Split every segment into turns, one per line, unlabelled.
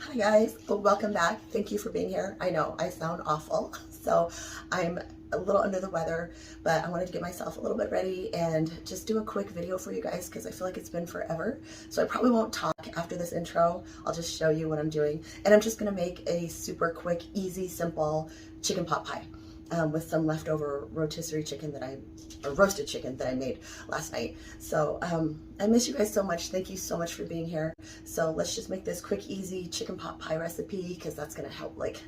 Hi guys, well, welcome back. Thank you for being here. I know I sound awful, so I'm a little under the weather, but I wanted to get myself a little bit ready and just do a quick video for you guys because I feel like it's been forever. So I probably won't talk after this intro. I'll just show you what I'm doing. And I'm just gonna make a super quick, easy, simple chicken pot pie with some leftover rotisserie chicken or roasted chicken that I made last night. So I miss you guys so much. Thank you so much for being here. So let's just make this quick, easy chicken pot pie recipe because that's gonna help like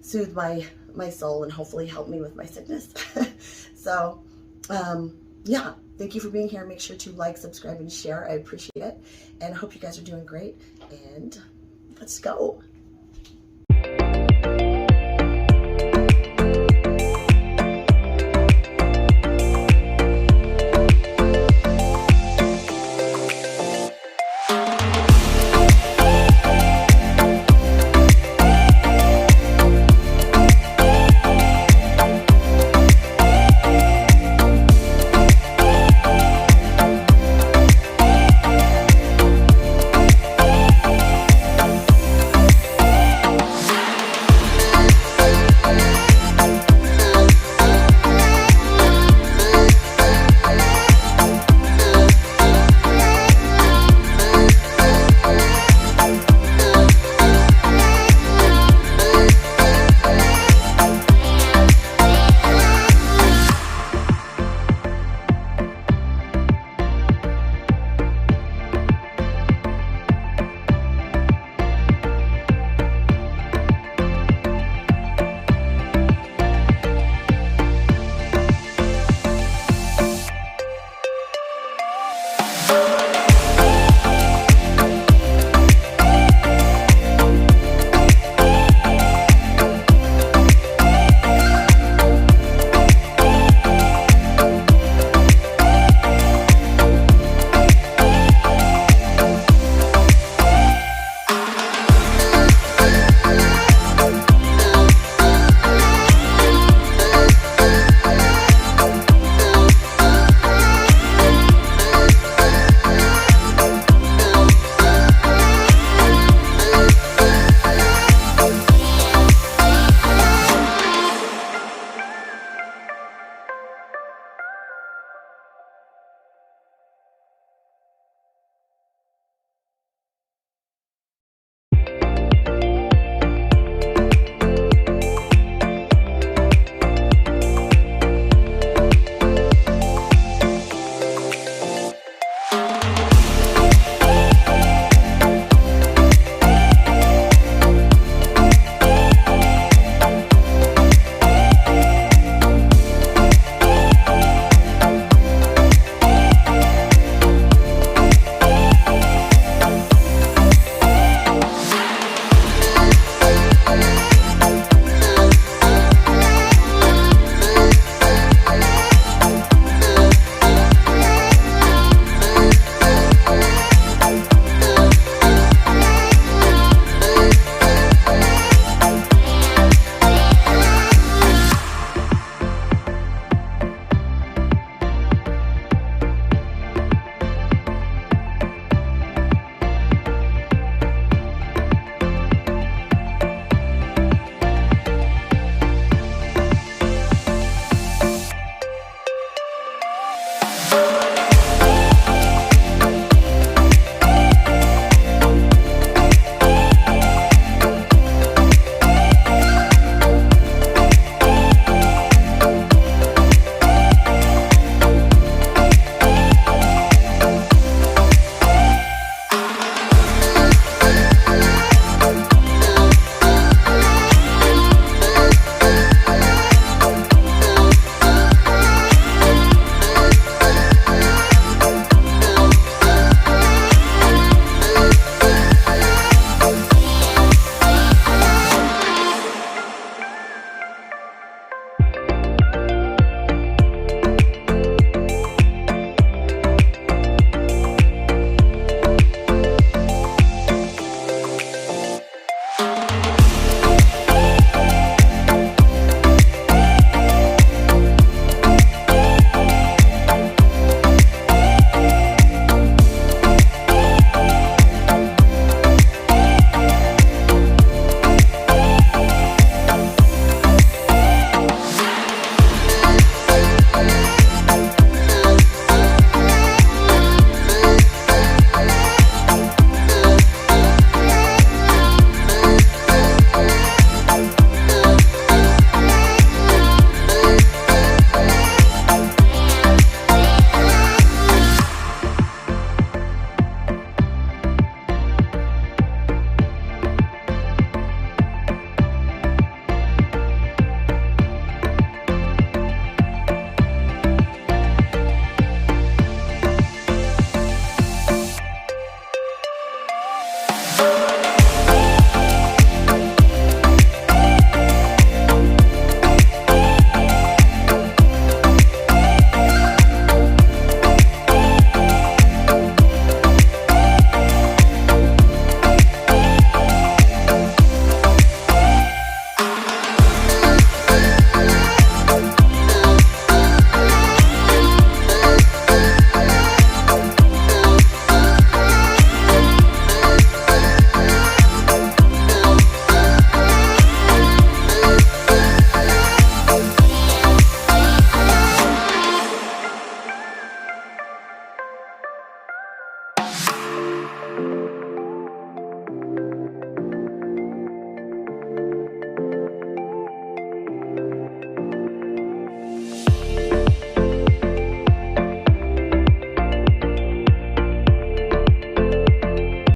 soothe my soul and hopefully help me with my sickness. So yeah, thank you for being here. Make sure to like, subscribe, and share. I appreciate it. And I hope you guys are doing great. And let's go.